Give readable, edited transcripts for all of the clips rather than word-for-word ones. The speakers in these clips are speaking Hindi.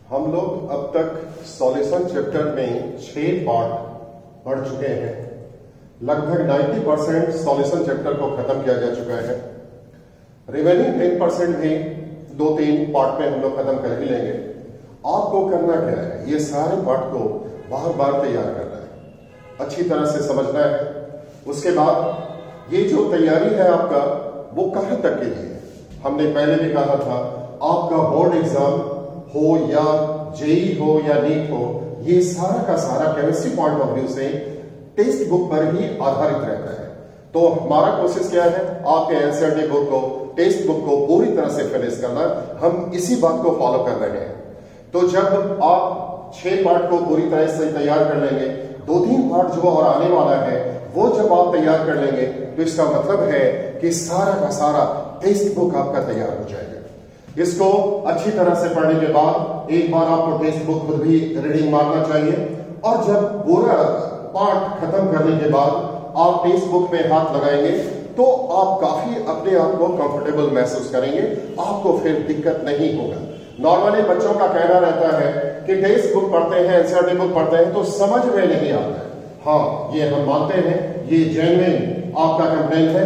हम लोग अब तक सॉल्यूशन चैप्टर में 6 पार्ट पढ़ चुके हैं। लगभग 90% सॉल्यूशन चैप्टर को खत्म किया जा चुका है। रिमेनिंग 10% भी 2-3 पार्ट में हम लोग खत्म कर ही लेंगे। आपको करना क्या है, ये सारे पार्ट को बार बार तैयार करना है, अच्छी तरह से समझना है। उसके बाद ये जो तैयारी है आपका, वो कहाँ तक के लिए है। हमने पहले भी कहा था, आपका बोर्ड एग्जाम हो या जेई हो या नीट हो, ये सारा का सारा केमिस्ट्री पॉइंट ऑफ व्यू से टेक्स्ट बुक पर ही आधारित रहता है। तो हमारा कोशिश क्या है, आपके एनसीईआरटी बुक को, टेक्स्ट बुक को पूरी तरह से फिनिश करना। हम इसी बात को फॉलो कर रहे हैं। तो जब आप 6 पार्ट को पूरी तरह से तैयार कर लेंगे, 2-3 पार्ट जो और आने वाला है वो जब आप तैयार कर लेंगे, तो इसका मतलब है कि सारा का सारा टेक्स्ट बुक आपका तैयार हो जाएगा। इसको अच्छी तरह से पढ़ने के बाद एक बार आपको टेक्स्ट बुक खुद भी रीडिंग मारना चाहिए, और जब पूरा पार्ट खत्म करने के बाद आप टेक्स्ट बुक में हाथ लगाएंगे तो आप काफी अपने आप को कंफर्टेबल महसूस करेंगे, आपको फिर दिक्कत नहीं होगा। नॉर्मली बच्चों का कहना रहता है कि टेक्स्ट बुक पढ़ते हैं, एनसीईआरटी बुक पढ़ते हैं तो समझ में नहीं आता है। हाँ, ये हम मानते हैं, ये जेन्युइन आपका कंप्लेंट है।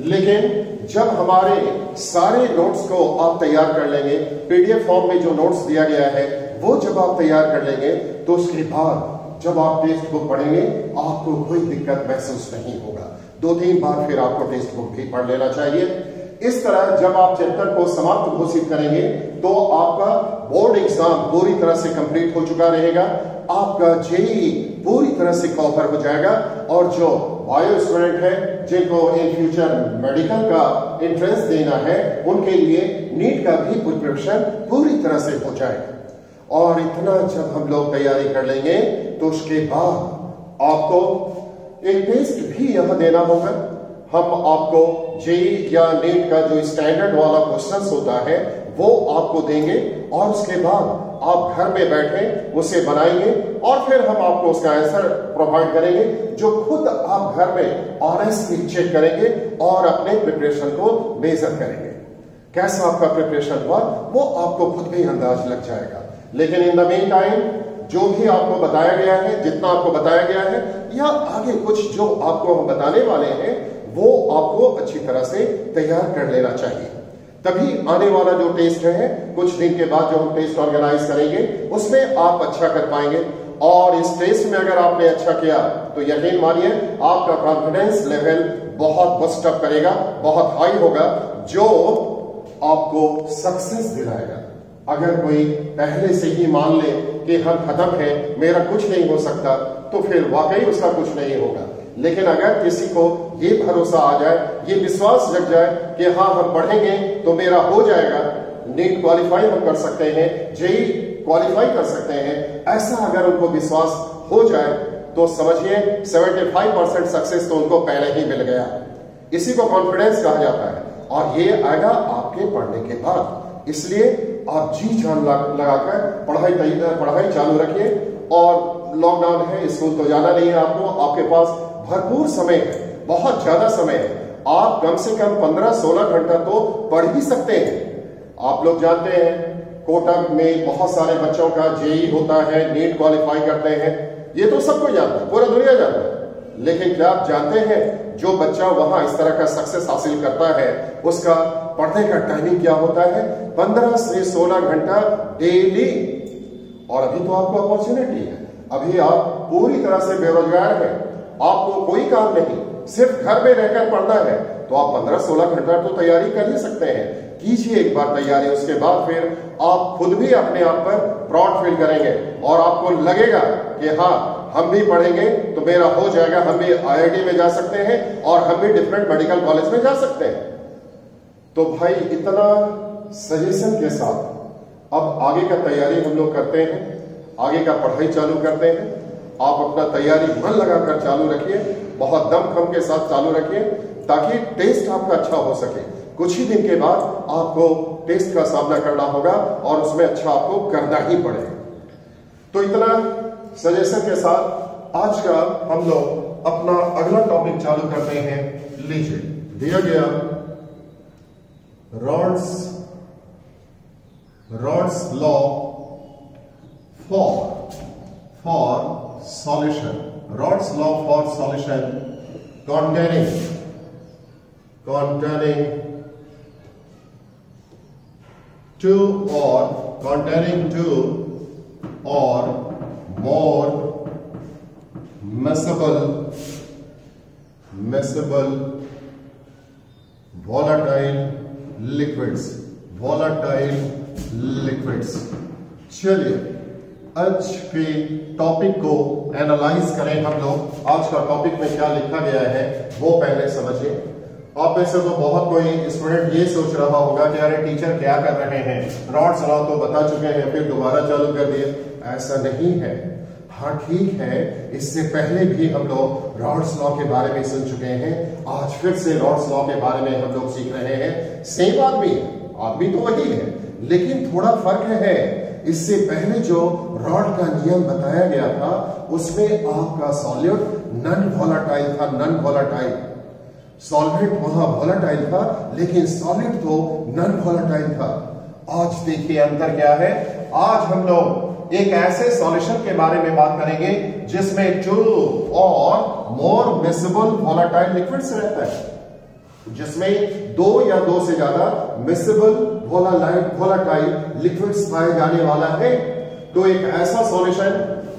लेकिन जब हमारे सारे नोट्स को आप तैयार कर लेंगे, पीडीएफ फॉर्म में जो नोट्स दिया गया है वो जब आप तैयार कर लेंगे, तो उसके बाद जब आप टेक्स्ट बुक पढ़ेंगे आपको कोई दिक्कत महसूस नहीं होगा। 2-3 बार फिर आपको टेक्स्ट बुक भी पढ़ लेना चाहिए। इस तरह जब आप चैप्टर को समाप्त घोषित करेंगे तो आपका बोर्ड एग्जाम पूरी तरह से कंप्लीट हो चुका रहेगा, आपका जेईई पूरी तरह से कवर हो जाएगा, और जो बायो स्टूडेंट है जिनको इन फ्यूचर मेडिकल का एंट्रेंस देना है, उनके लिए नीट का भी प्रिपरेशन पूरी तरह से हो जाएगा। और इतना जब हम लोग तैयारी कर लेंगे तो उसके बाद आपको एक टेस्ट भी यहां देना होगा। हम आपको जेईई या नीट का जो स्टैंडर्ड वाला क्वेश्चंस होता है वो आपको देंगे, और उसके बाद आप घर में बैठे उसे बनाएंगे, और फिर हम आपको उसका आंसर प्रोवाइड करेंगे, जो खुद आप घर में ऑनेस्टली चेक करेंगे और अपने प्रिपरेशन को मेजर करेंगे। कैसा आपका प्रिपरेशन हुआ वो आपको खुद भी अंदाज लग जाएगा। लेकिन इन द मीन टाइम जो भी आपको बताया गया है, जितना आपको बताया गया है, या आगे कुछ जो आपको हम बताने वाले हैं, वो आपको अच्छी तरह से तैयार कर लेना चाहिए। तभी आने वाला जो टेस्ट है, कुछ दिन के बाद जो हम टेस्ट ऑर्गेनाइज करेंगे, उसमें आप अच्छा कर पाएंगे। और इस टेस्ट में अगर आपने अच्छा किया तो यकीन मानिए आपका कॉन्फिडेंस लेवल बहुत बूस्ट अप करेगा, बहुत हाई होगा, जो आपको सक्सेस दिलाएगा। अगर कोई पहले से ही मान ले कि हम खत्म हैं, मेरा कुछ नहीं हो सकता, तो फिर वाकई उसका कुछ नहीं होगा। लेकिन अगर किसी को ये भरोसा आ जाए, ये विश्वास जग जाए कि हाँ हम पढ़ेंगे तो मेरा हो जाएगा, नीट क्वालिफाई हम कर सकते हैं, जेईई क्वालिफाई कर सकते हैं, ऐसा अगर उनको विश्वास हो जाए तो समझिए 75% सक्सेस तो उनको पहले ही मिल गया। इसी को कॉन्फिडेंस कहा जाता है, और ये आएगा आपके पढ़ने के बाद। इसलिए आप जी जान लगाकर पढ़ाई चालू रखिए। और लॉकडाउन है, स्कूल तो जाना नहीं है आपको, आपके पास भरपूर समय है, बहुत ज्यादा समय है। आप कम से कम 15-16 घंटा तो पढ़ ही सकते हैं। आप लोग जानते हैं कोटा में बहुत सारे बच्चों का जेईई होता है, नीट क्वालिफाई करते हैं, ये तो सबको जानता है, पूरा दुनिया जानता है। लेकिन क्या आप जानते हैं जो बच्चा वहां इस तरह का सक्सेस हासिल करता है, उसका पढ़ने का टाइमिंग क्या होता है? 15 से 16 घंटा डेली। और अभी तो आपको अपॉर्चुनिटी है, अभी आप पूरी तरह से बेरोजगार हैं, आपको कोई काम नहीं, सिर्फ घर में रहकर पढ़ना है, तो आप 15-16 घंटा तो तैयारी कर ही सकते हैं। कीजिए एक बार तैयारी, उसके बाद फिर आप खुद भी अपने आप पर प्राउड फील करेंगे, और आपको लगेगा कि हाँ हम भी पढ़ेंगे तो मेरा हो जाएगा, हम भी आईआईटी में जा सकते हैं, और हम भी डिफरेंट मेडिकल कॉलेज में जा सकते हैं। तो भाई इतना सजेशन के साथ अब आगे का तैयारी हम लोग करते हैं, आगे का पढ़ाई चालू करते हैं। आप अपना तैयारी मन लगाकर चालू रखिए, बहुत दमखम के साथ चालू रखिए, ताकि टेस्ट आपका अच्छा हो सके। कुछ ही दिन के बाद आपको टेस्ट का सामना करना होगा, और उसमें अच्छा आपको करना ही पड़ेगा। तो इतना सजेशन के साथ आज का हम लोग अपना अगला टॉपिक चालू करते हैं। लीजिए, दिया गया rods law for solution, Rod's law for solution containing two or more miscible volatile liquids. चलिए आज के टॉपिक को एनालाइज करें हम लोग। आज का टॉपिक में क्या लिखा गया है वो पहले समझिए। आप में से तो बहुत कोई स्टूडेंट ये सोच रहा होगा कि अरे टीचर क्या कर रहे हैं, रॉड्स लॉ तो बता चुके हैं फिर दोबारा चालू कर दिए। ऐसा नहीं है। हाँ ठीक है, इससे पहले भी हम लोग रॉड्स लॉ के बारे में सुन चुके हैं। आज फिर से रॉड्स लॉ के बारे में हम लोग सीख रहे हैं। सेम आदमी तो वही है, लेकिन थोड़ा फर्क है। इससे पहले जो रॉड का नियम बताया गया था उसमें आपका सॉल्यूट नॉन वोलेटाइल सॉल्वेंट वहां वोलेटाइल था, लेकिन सॉलिड तो नॉन वोलेटाइल था। आज देखिए अंतर क्या है। आज हम लोग एक ऐसे सॉल्यूशन के बारे में बात करेंगे जिसमें 2 और मोर मिसिबल वोलेटाइल लिक्विड्स रहता है, जिसमें 2 या 2 से ज्यादा मिसिबल वोलेटाइल लिक्विड्स पाए जाने वाला है। तो एक ऐसा सॉल्यूशन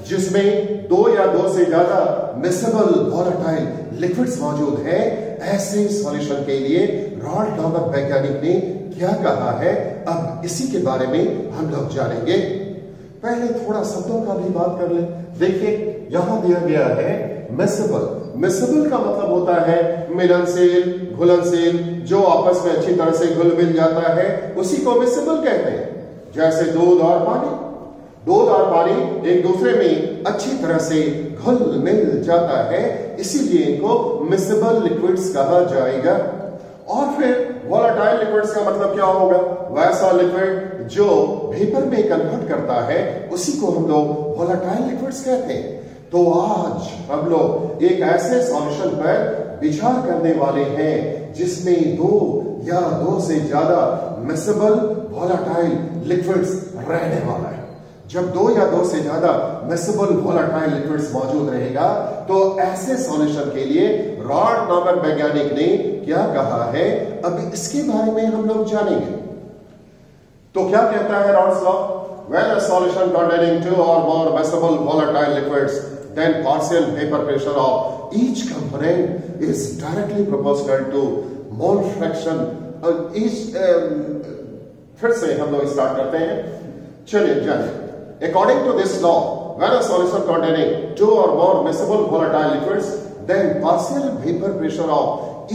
जिसमें 2 या 2 से ज्यादा मिसिबल वोलेटाइल लिक्विड्स मौजूद है, ऐसे सॉल्यूशन के लिए रॉड नामक वैज्ञानिक ने क्या कहा है, अब इसी के बारे में हम लोग जानेंगे। पहले थोड़ा शब्दों का भी बात कर ले। देखिए यहां दिया गया है मिसिबल का मतलब होता है मिलनशील, घुलनशील, जो आपस में अच्छी तरह से घुल मिल जाता है, उसी को मिसिबल कहते हैं। जैसे दूध और पानी एक दूसरे में अच्छी तरह से घुल मिल जाता है, इसीलिए इनको मिसिबल लिक्विड्स कहा जाएगा। और फिर वोलेटाइल लिक्विड्स का मतलब क्या होगा? वैसा लिक्विड जो वेपर में कन्वर्ट करता है, उसी को हम लोग वोलेटाइल लिक्विड्स कहते हैं। तो आज हम लोग एक ऐसे सॉल्यूशन पर विचार करने वाले हैं जिसमें 2 या 2 से ज्यादा मिसिबल वोलेटाइल लिक्विड्स रहने वाला है। जब 2 या 2 से ज्यादा मिसिबल वोलेटाइल लिक्विड्स मौजूद रहेगा तो ऐसे सॉल्यूशन के लिए रॉड नामक वैज्ञानिक ने क्या कहा है, अब इसके बारे में हम लोग जानेंगे। तो क्या कहता है rods law? When a solution containing 2 or more miscible volatile liquids, then partial vapor pressure of each component is directly proportional to mole fraction. फिर से हम लोग स्टार्ट करते हैं। चलिए जानिए। According to this law, when a solution containing 2 or more miscible volatile liquids, then partial vapor pressure of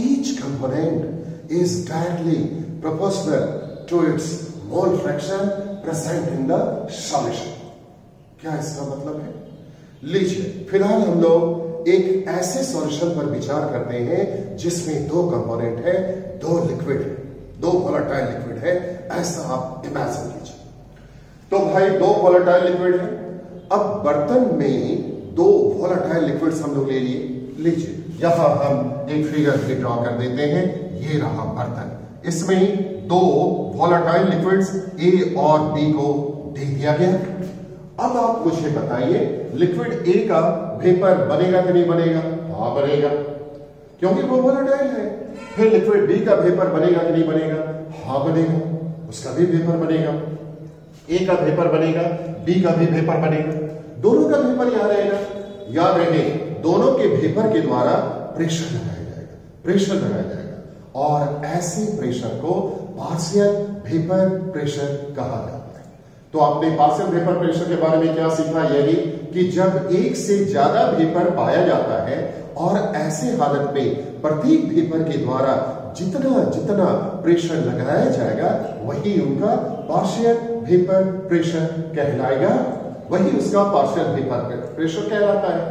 each component is directly proportional to its mole fraction present in the solution. क्या इसका मतलब है? लीजिए फिलहाल हम लोग एक ऐसे सॉल्यूशन पर विचार करते हैं जिसमें 2 कंपोनेंट है, 2 लिक्विड है, 2 वोलेटाइल लिक्विड है, ऐसा आप इमेजिन कीजिए। तो भाई 2 वोलेटाइल लिक्विड है। अब बर्तन में 2 वोलेटाइल लिक्विड्स हम लोग ले लिए। लीजिए यहां हम एक फिगर भी ड्रॉ कर देते हैं। ये रहा बर्तन, इसमें 2 वोलेटाइल लिक्विड्स ए और बी को दे दिया गया। अब आप मुझे बताइए लिक्विड ए का वेपर बनेगा कि नहीं बनेगा? हाँ बनेगा, क्योंकि वो वोलेटाइल है। फिर लिक्विड बी का वेपर बनेगा कि नहीं बनेगा? हाँ बनेगा, उसका भी वेपर बनेगा। ए का वेपर बनेगा, बी का भी वेपर बनेगा, दोनों का वेपर यहां रहेगा। याद रहे दोनों के वेपर के द्वारा प्रेशर लगाया जाएगा और ऐसे प्रेशर को पार्शियल वेपर प्रेशर कहा जाता है। तो आपने पार्शियल वेपर प्रेशर के बारे में क्या सीखा? यही कि जब एक से ज्यादा वेपर पाया जाता है और ऐसे हालत में प्रत्येक वेपर के द्वारा जितना प्रेशर लगाया जाएगा वही उनका पार्शियल वेपर प्रेशर कहलाएगा, वही उसका पार्शियल वेपर प्रेशर कहलाता है।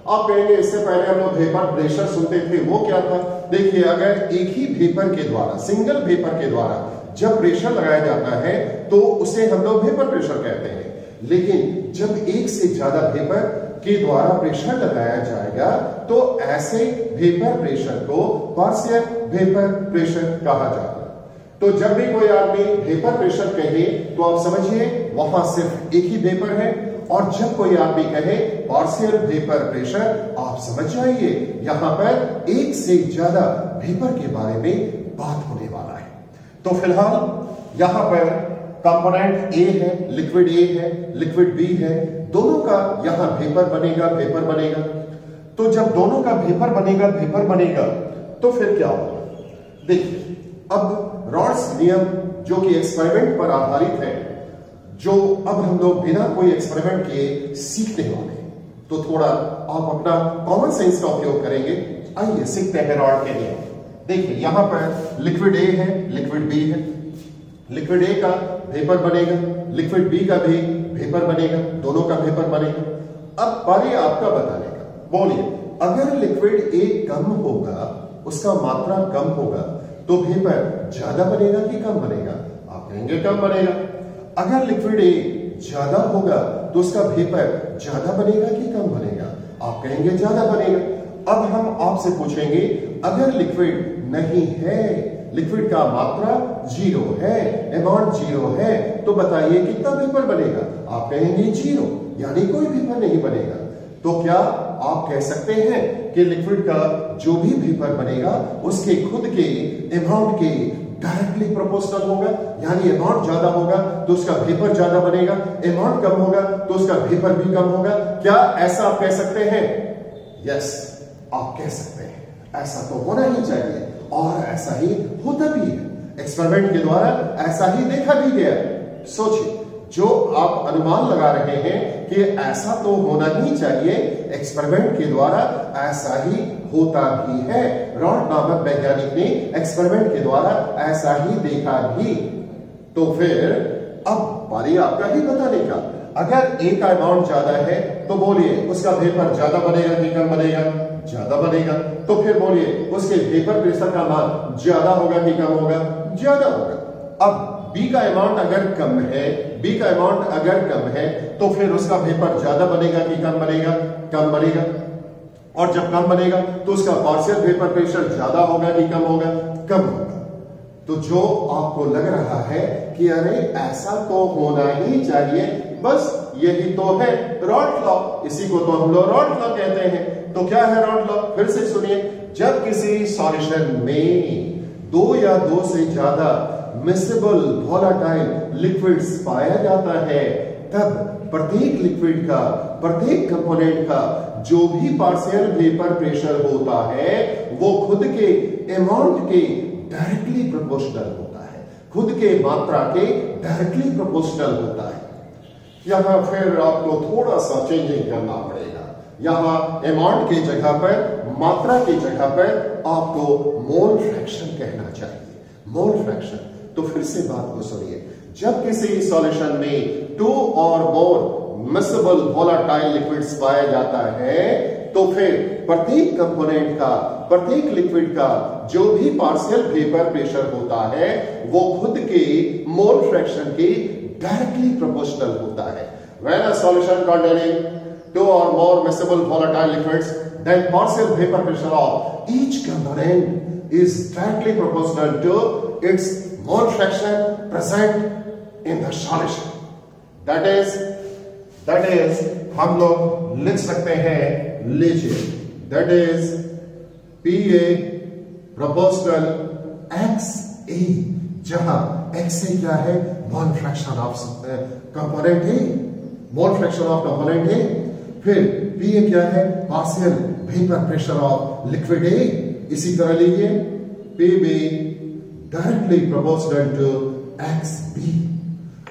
आप कहेंगे इससे पहले हम लोग वेपर प्रेशर सुनते थे, वो क्या था? देखिए अगर एक ही वेपर के द्वारा, सिंगल वेपर के द्वारा जब प्रेशर लगाया जाता है तो उसे हम लोग वेपर प्रेशर कहते हैं, लेकिन जब एक से ज्यादा वेपर के द्वारा प्रेशर लगाया जाएगा तो ऐसे वेपर प्रेशर को पार्शियल वेपर प्रेशर कहा जाता है। तो जब भी कोई आदमी वेपर प्रेशर कहे तो आप समझिए वहां सिर्फ एक ही वेपर है और जब कोई आदमी कहे पार्शियल वेपर प्रेशर, आप समझ जाइए यहां पर एक से ज्यादा वेपर के बारे में बात होने वाला है। तो फिलहाल यहां पर कंपोनेंट ए है, लिक्विड ए है, लिक्विड बी है, दोनों का यहां वेपर बनेगा, वेपर बनेगा। तो जब दोनों का वेपर बनेगा, वेपर बनेगा, तो फिर क्या होगा? देखिए, अब रॉड्स नियम जो कि एक्सपेरिमेंट पर आधारित है, जो अब हम लोग बिना कोई एक्सपेरिमेंट किए सीखने वाले हैं, तो थोड़ा आप अपना कॉमन सेंस का उपयोग करेंगे। आइए सीखते हैं रॉड के लिए। देखिए, यहां पर लिक्विड ए है, लिक्विड बी है। लिक्विड ए का वेपर बनेगा, लिक्विड बी का भी वेपर बनेगा, दोनों का वेपर बनेगा। अब बारी आपका बताने का, बोलिए, अगर लिक्विड ए कम होगा, उसका मात्रा कम होगा, तो वेपर ज्यादा बनेगा कि कम बनेगा? आप कहेंगे कम बनेगा। अगर लिक्विड ए ज्यादा होगा तो उसका वेपर ज्यादा बनेगा कि कम बनेगा? आप कहेंगे ज्यादा बनेगा। अब हम आपसे पूछेंगे, अगर लिक्विड नहीं है, लिक्विड का मात्रा 0 है, अमाउंट 0 है, तो बताइए कितना वेपर बनेगा? आप कहेंगे 0, यानी कोई वेपर नहीं बनेगा। तो क्या आप कह सकते हैं कि लिक्विड का जो भी वेपर बनेगा उसके खुद के अमाउंट के डायरेक्टली प्रोपोर्शनल होगा, यानी अमाउंट ज्यादा होगा तो उसका वेपर ज्यादा बनेगा, अमाउंट कम होगा तो उसका वेपर भी कम होगा? क्या ऐसा आप कह सकते हैं? यस, आप कह सकते हैं। ऐसा तो होना ही चाहिए और ऐसा ही होता भी है। एक्सपेरिमेंट के द्वारा ऐसा ही देखा भी गया। सोचिए, जो आप अनुमान लगा रहे हैं कि ऐसा तो होना ही चाहिए, एक्सपेरिमेंट के द्वारा ऐसा ही होता भी है। रॉड नामक वैज्ञानिक ने एक्सपेरिमेंट के द्वारा ऐसा ही देखा भी। तो फिर अब बारी आपका ही बताने का। अगर ए का अमाउंट ज्यादा है तो बोलिए उसका वेपर ज्यादा बनेगा कि कम बनेगा? ज्यादा बनेगा। तो फिर बोलिए उसके वेपर प्रेशर का मान ज्यादा होगा कि कम होगा? ज्यादा होगा। अब बी का अमाउंट अगर कम है, बी का अमाउंट अगर कम है, तो फिर उसका वेपर ज्यादा बनेगा कि कम बनेगा? कम बनेगा। और जब कम बनेगा तो उसका पार्शियल वेपर प्रेशर ज्यादा होगा कि कम होगा? कम होगा। तो जो आपको लग रहा है कि अरे ऐसा तो होना ही चाहिए, बस यही तो है रॉड लॉ, इसी को तो हम लोग रॉड लॉ कहते हैं। तो क्या है रॉड लॉ? फिर से सुनिए, जब किसी सॉल्यूशन में 2 या 2 से ज्यादा मिक्सेबल वोलेटाइल लिक्विड्स पाया जाता है, तब प्रत्येक लिक्विड का, प्रत्येक कंपोनेंट का जो भी पार्शियल वेपर प्रेशर होता है वो खुद के अमाउंट के डायरेक्टली प्रोपोर्शनल होता है, खुद के मात्रा के डायरेक्टली प्रोपोर्शनल होता है। यहां फिर आपको थोड़ा सा चेंजिंग करना पड़ेगा। यहां अमाउंट की जगह पर, मात्रा की जगह पर आपको मोल फ्रैक्शन कहना चाहिए, मोल फ्रैक्शन। तो फिर से बात को सुनिए, जब किसी सॉल्यूशन में 2 और मोर मिक्सेबल वोलेटाइल लिक्विड्स पाया जाता है, तो फिर प्रत्येक कंपोनेंट का, प्रत्येक लिक्विड का जो भी पार्शियल वेपर प्रेशर होता है वो खुद के मोल फ्रैक्शन के डायरेक्टली प्रोपोर्शनल होता है। When a solution containing 2 or more miscible volatile liquids, then partial vapor pressure of each component is directly proportional to its mole fraction present in the solution. That is हम लोग लिख सकते हैं, लीजिए, that is PA proportional XA, जहां XA क्या है? मोल फ्रैक्शन ऑफ कंपोनेंट है, मोल फ्रैक्शन ऑफ कंपोनेंट है। फिर PA क्या है? Partial vapour pressure of liquid है। इसी तरह लीजिए PB directly proportional to XB।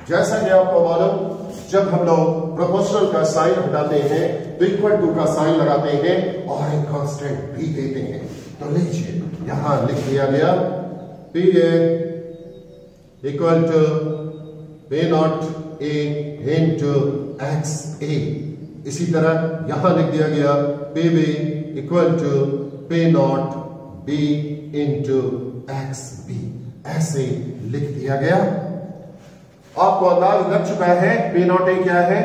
जैसा कि आपको मालूम, जब हम लोग प्रोपोर्शनल का साइन हटाते हैं तो इक्वल टू का साइन लगाते हैं और एक कांस्टेंट भी देते हैं। तो लीजिए, यहां लिख दिया गया PA equal to P0 A into XA। इसी तरह यहां लिख दिया गया PB equal to P0 B into XB। ऐसे लिख दिया गया। आपको अंदाज लग चुका है P0 A क्या है?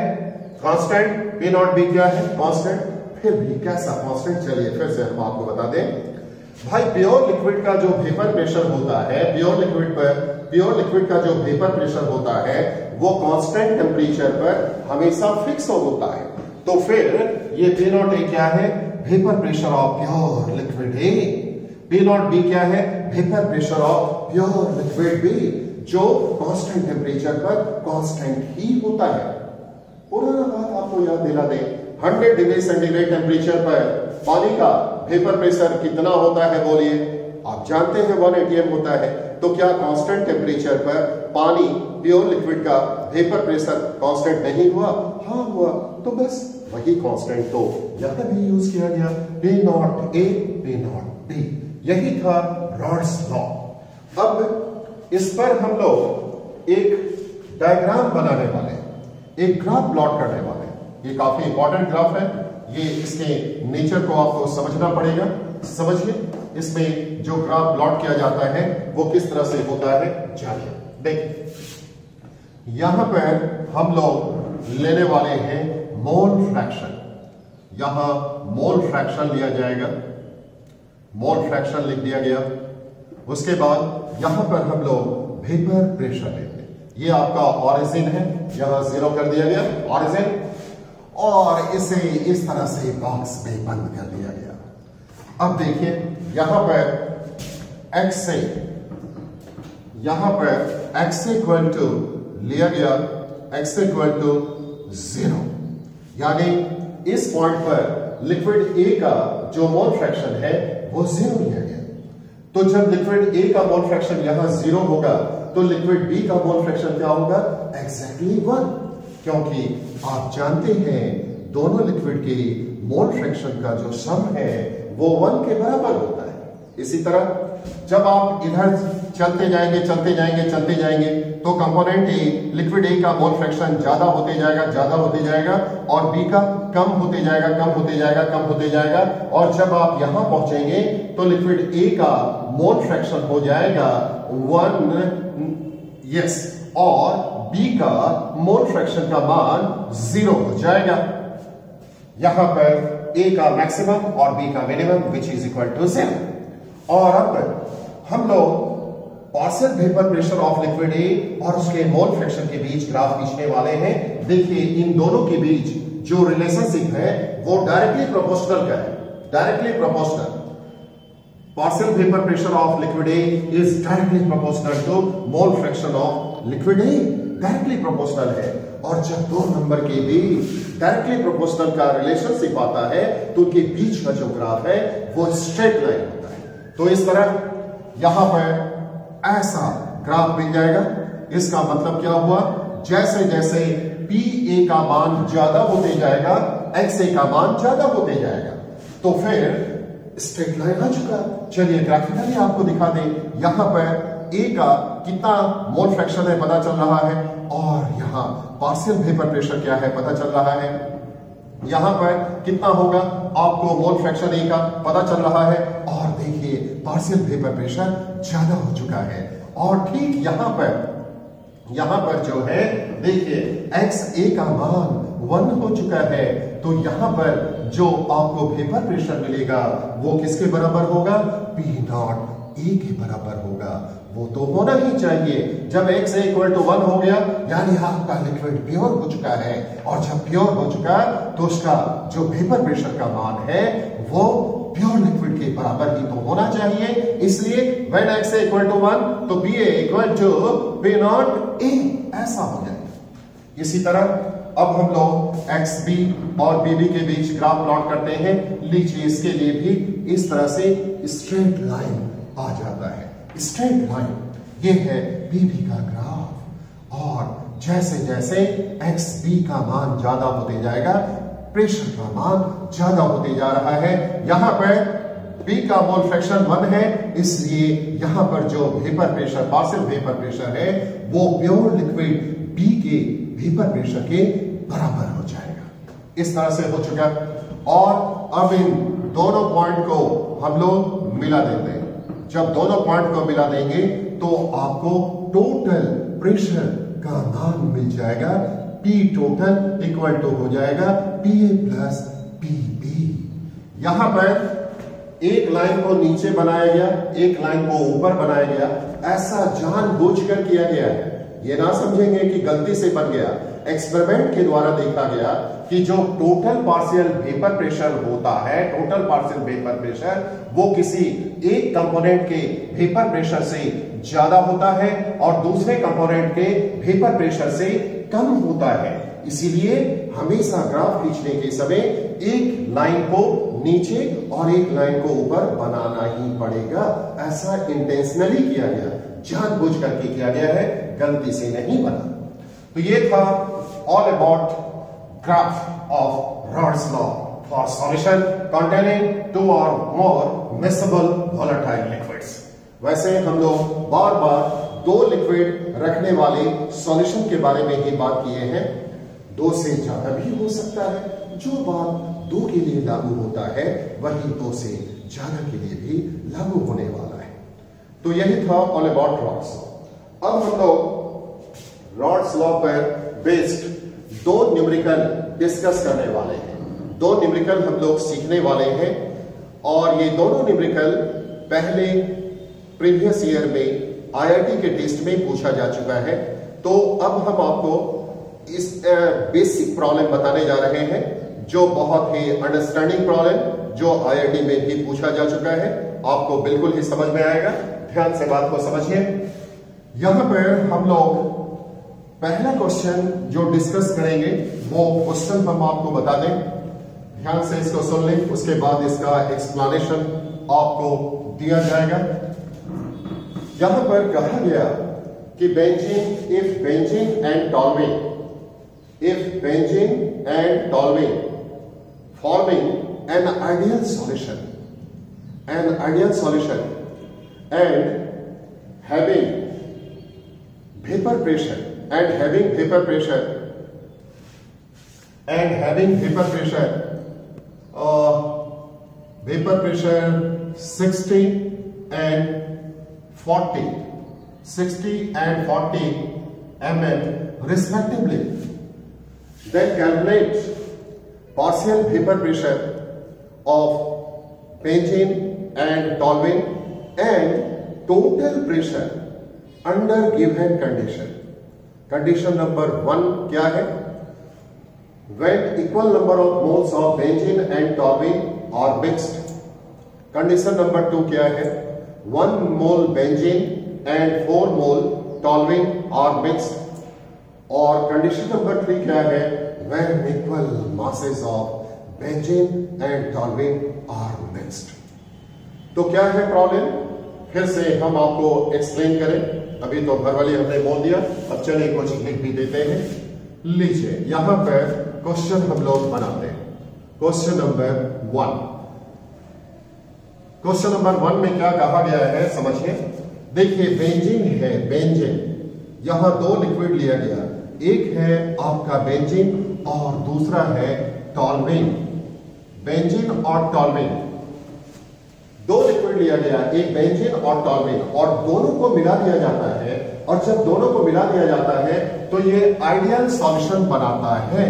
कांस्टेंट। P0 B क्या है? कांस्टेंट। फिर भी कैसा कांस्टेंट? चलिए फिर से हम आपको बता दें। भाई, प्योर लिक्विड का जो वेपर प्रेशर होता है, प्योर लिक्विड पर प्योर लिक्विड का जो वेपर प्रेशर होता है वो कांस्टेंट टेम्परेचर पर हमेशा फिक्स होता है। तो फिर ये P नॉट ए क्या है? Vapour pressure of pure liquid A. P nought B क्या है? Vapour pressure of pure liquid B, जो कांस्टेंट टेम्परेचर पर कांस्टेंट ही होता है। पुराना बात आपको याद दिला दे, 100 डिग्री सेंटीग्रेड टेम्परेचर पर पानी का वेपर प्रेशर कितना होता है बोलिए? आप जानते हैं 1 atm होता है। तो क्या कांस्टेंट टेम्परेचर पर पानी प्योर लिक्विड का वेपर प्रेशर कांस्टेंट नहीं हुआ? हाँ हुआ। तो बस वही कांस्टेंट तो यहां भी यूज किया गया, P not a P nought B, यही था रॉड्स लॉ। अब इस पर हम लोग एक डायग्राम बनाने वाले, एक ग्राफ प्लॉट करने वाले। ये काफी इंपॉर्टेंट ग्राफ है, ये इसके नेचर को आपको समझना पड़ेगा। समझिए इसमें जो ग्राफ प्लॉट किया जाता है वो किस तरह से होता है। जानिए, देखिए यहां पर हम लोग लेने वाले हैं मोल फ्रैक्शन। यहां मोल फ्रैक्शन लिया जाएगा, मोल फ्रैक्शन लिख दिया गया। उसके बाद यहां पर हम लोग वेपर प्रेशर लेंगे। ये आपका ऑरिजिन है, यहां 0 कर दिया गया ऑरिजिन, और इसे इस तरह से बॉक्स में बंद कर दिया गया। अब देखिए यहां पर x से, यहां पर x इक्वल टू लिया गया, x इक्वल टू 0, यानी इस पॉइंट पर लिक्विड A का जो मोल फ्रैक्शन है वो 0 लिया गया। तो जब लिक्विड A का मोल फ्रैक्शन यहां 0 होगा तो लिक्विड B का मोल फ्रैक्शन क्या होगा? एग्जैक्टली 1, क्योंकि आप जानते हैं दोनों लिक्विड के मोल फ्रैक्शन का जो सम है वो 1 के बराबर होता है। इसी तरह जब आप इधर चलते जाएंगे चलते जाएंगे चलते जाएंगे तो कंपोनेंट ए, लिक्विड ए का मोल फ्रैक्शन ज्यादा होते जाएगा, ज्यादा होते जाएगा, और बी का कम होते जाएगा, कम होते जाएगा, कम होते जाएगा, और जब आप यहां पहुंचेंगे तो लिक्विड ए का मोल फ्रैक्शन हो जाएगा 1, यस, और बी का मोल फ्रैक्शन का मान 0 हो जाएगा। यहां पर ए का मैक्सिमम और बी का minimum which is equal to 0। और अब हम लोग partial vapour pressure of liquid A और उसके मोल फ्रैक्शन के बीच ग्राफ खींचने वाले हैं। देखिए इन दोनों के बीच जो रिलेशनशिप है वो डायरेक्टली प्रोपोर्शनल का है, directly proportional. Partial vapour pressure of liquid A is directly proportional to mole fraction of liquid A, directly proportional है। और जब दो नंबर के बीच डायरेक्टली प्रोपोर्शनल का रिलेशनशिप आता है तो उनके बीच का जो ग्राफ है वो स्ट्रेट लाइन होता है। तो इस तरह यहां पर ऐसा ग्राफ मिल जाएगा। इसका मतलब क्या हुआ? जैसे जैसे पी ए का मान ज्यादा होते जाएगा, एक्स ए का मान ज्यादा होते जाएगा, तो फिर स्ट्रेट लाइन आ चुका। चलिए ग्राफिकली आपको दिखा दें। यहां पर ए का कितना मोल फ्रैक्शन है पता चल रहा है, और यहां पार्शियल वेपर प्रेशर क्या है पता चल रहा है। यहां पर कितना होगा आपको मोल फ्रैक्शन ए का पता चल रहा है, और देखिए पार्शियल वेपर प्रेशर ज्यादा हो चुका है। और ठीक यहां पर जो है देखिए एक्स ए का मान 1 हो चुका है, तो यहां पर जो आपको वेपर प्रेशर मिलेगा वो किसके बराबर होगा? पी नॉट ए के बराबर होगा। वो तो होना ही चाहिए। जब x इक्वल टू 1 हो गया यानी आपका लिक्विड प्योर हो चुका है, और जब प्योर हो चुका तो उसका जो वेपर प्रेशर का मान है वो प्योर लिक्विड के बराबर ही तो होना चाहिए। इसलिए व्हेन x इक्वल टू 1 तो P equal to P not A, ऐसा हो जाएगा। इसी तरह अब हम लोग XB और BB के बीच ग्राफ प्लॉट करते हैं। लीजिए इसके लिए भी इस तरह से स्ट्रेट लाइन आ जाता है। स्ट्रेट लाइन ये है BB का ग्राफ, और जैसे जैसे XB का मान ज्यादा होते जाएगा प्रेशर का मान ज्यादा होते जा रहा है। यहां पर B का मोल फ्रैक्शन 1 है, इसलिए यहां पर जो vapour pressure, partial vapour pressure है वो प्योर लिक्विड B के वेपर प्रेशर के बराबर हो जाएगा। इस तरह से हो चुका। और अब इन दोनों पॉइंट को हम लोग मिला देते हैं। जब दोनों पॉइंट को मिला देंगे तो आपको टोटल प्रेशर का मान मिल जाएगा। P टोटल इक्वल टू हो जाएगा PA प्लस PB। यहां पर एक लाइन को नीचे बनाया गया, एक लाइन को ऊपर बनाया गया, ऐसा जानबूझकर किया गया है। ये ना समझेंगे कि गलती से बन गया। एक्सपेरिमेंट के द्वारा देखा गया कि जो टोटल पार्शियल वेपर प्रेशर होता है, टोटल पार्शियल वेपर प्रेशर, वो किसी एक कंपोनेंट के वेपर प्रेशर से ज्यादा होता है और दूसरे कंपोनेंट के वेपर प्रेशर से कम होता है। इसीलिए हमेशा ग्राफ खींचने के समय एक लाइन को नीचे और एक लाइन को ऊपर बनाना ही पड़ेगा। ऐसा इंटेंशनली किया गया, जानबूझ करके किया गया है, गलती से नहीं बना। तो ये था all about graph of rods law for solution containing 2 or more miscible volatile liquids। वैसे हम लोग बार बार 2 लिक्विड रखने वाले सॉल्यूशन के बारे में ही बात किए हैं। 2 से ज्यादा भी हो सकता है। जो बात 2 के लिए लागू होता है वही 2 से ज्यादा के लिए भी लागू होने वाला है। तो यही था ऑल अबाउट रॉड्स लॉ। अब हम लोग रॉड्स लॉ पर बेस्ड 2 न्यूमेरिकल डिस्कस करने वाले हैं। 2 न्यूमेरिकल हम लोग सीखने वाले हैं और ये दोनों न्यूमेरिकल पहले प्रीवियस ईयर में आईआईटी के टेस्ट में पूछा जा चुका है। तो अब हम आपको इस बेसिक प्रॉब्लम बताने जा रहे हैं, जो बहुत ही अंडरस्टैंडिंग प्रॉब्लम, जो आईआईटी में भी पूछा जा चुका है। आपको बिल्कुल ही समझ में आएगा। ध्यान से बात को समझिए। यहां पर हम लोग पहला क्वेश्चन जो डिस्कस करेंगे वो क्वेश्चन हम आपको बता दें। ध्यान से इसको सुन लें, उसके बाद इसका एक्सप्लेनेशन आपको दिया जाएगा। यहां पर कहा गया कि benzene if benzene and toluene forming an ideal solution and having vapor pressure 60 and 40 mm respectively, then calculate partial vapor pressure of benzene and toluene and total pressure under given condition. Condition number 1 क्या है? When equal number of moles of benzene and toluene are mixed. Condition number 2 क्या है? 1 mole benzene and 4 mole toluene are mixed. और कंडीशन नंबर 3 क्या है? When equal masses of benzene and toluene are mixed. तो क्या है प्रॉब्लम? फिर से हम आपको एक्सप्लेन करें। अभी तो भरवाली हमने बोल दिया, अब चलिए कुछ लिख भी देते हैं। लीजिए, यहां पर क्वेश्चन हम लोग बनाते हैं। Question number 1। क्वेश्चन नंबर 1 में क्या कहा गया है समझिए। देखिए, बेंजीन है, बेंजीन। यहां 2 लिक्विड लिया गया, एक है आपका बेंजीन और दूसरा है टॉल्यूइन। बेंजीन और टॉल्यूइन 2 लिक्विड लिया गया, एक बेंजीन और टॉल्यूइन, और दोनों को मिला दिया जाता है। और जब दोनों को मिला दिया जाता है तो ये आइडियल सॉल्यूशन बनाता है।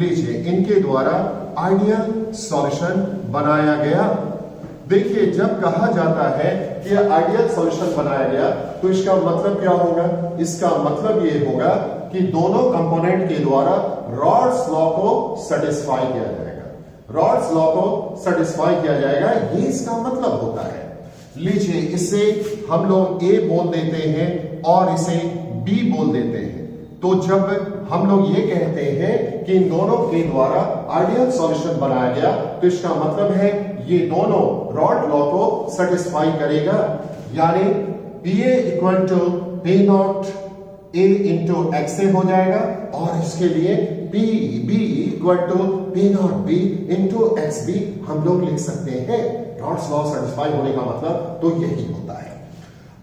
लीजिए, इनके द्वारा आइडियल सॉल्यूशन बनाया गया। देखिए, जब कहा जाता है कि आइडियल सॉल्यूशन बनाया गया तो इसका मतलब क्या होगा? इसका मतलब ये होगा कि दोनों कंपोनेंट के द्वारा रॉड्स लॉ को सेटिस्फाई किया जाएगा। रॉड्स लॉ को सेटिस्फाई किया जाएगा, ये इसका मतलब होता है। लीजिए, इसे हम लोग ए बोल देते हैं और इसे बी बोल देते हैं। तो जब हम लोग ये कहते हैं कि इन दोनों के द्वारा आइडियल सॉल्यूशन बनाया गया तो इसका मतलब है ये दोनों रॉड लॉ को सेटिस्फाई करेगा। यानी PA equal to P not A into X हो जाएगा और इसके लिए PB equal to P not B into X भी हम लोग लिख सकते हैं। रॉड्स लॉ सेटिस्फाई होने का मतलब तो यही होता है।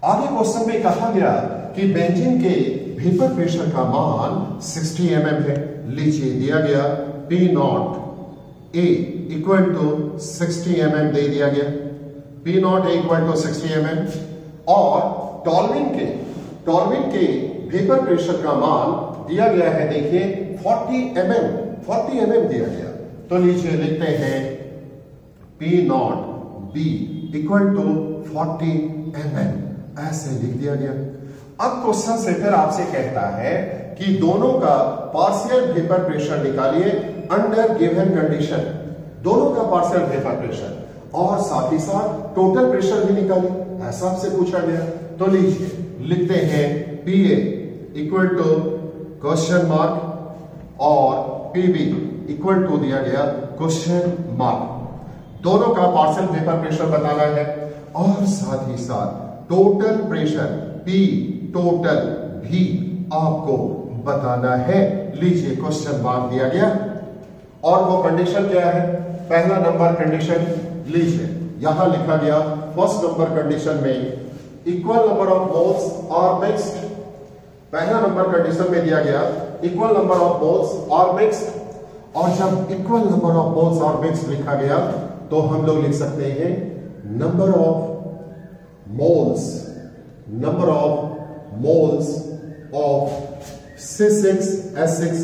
आगे क्वेश्चन में कहा गया कि बेंजीन के वेपर प्रेशर का मान 60 mm है। लीजिए, दिया गया P not A equal to 60 mm दे दिया गया। P not A equal to 60 mm और टॉल्यूइन के वेपर प्रेशर का मान दिया गया है। देखिए, 40 mm दिया गया। तो लीजिए, लिखते हैं P nought B equal to 40 mm ऐसे लिख दिया गया। अब क्वेश्चन से फिर आपसे कहता है कि दोनों का पार्शियल वेपर प्रेशर निकालिए अंडर गिवन कंडीशन, दोनों का पार्शियल वेपर प्रेशर और साथ ही साथ टोटल प्रेशर भी निकालिए, ऐसा आपसे पूछा गया। तो लीजिए लिखते हैं पीए इक्वल टू क्वेश्चन मार्क और पीबी इक्वल टू दिया गया क्वेश्चन मार्क। दोनों का पार्शियल वेपर प्रेशर बताना है और साथ ही साथ टोटल प्रेशर पी टोटल भी आपको बताना है। लीजिए क्वेश्चन मार्क दिया गया और वो कंडीशन क्या है, पहला नंबर कंडीशन लीजिए यहां लिखा गया फर्स्ट नंबर कंडीशन में equal number of moles are mixed. पहला नंबर कंडीशन में दिया गया equal number of moles are mixed, और जब equal number of moles are mixed लिखा गया तो हम लोग लिख सकते हैं number of moles of C6H6,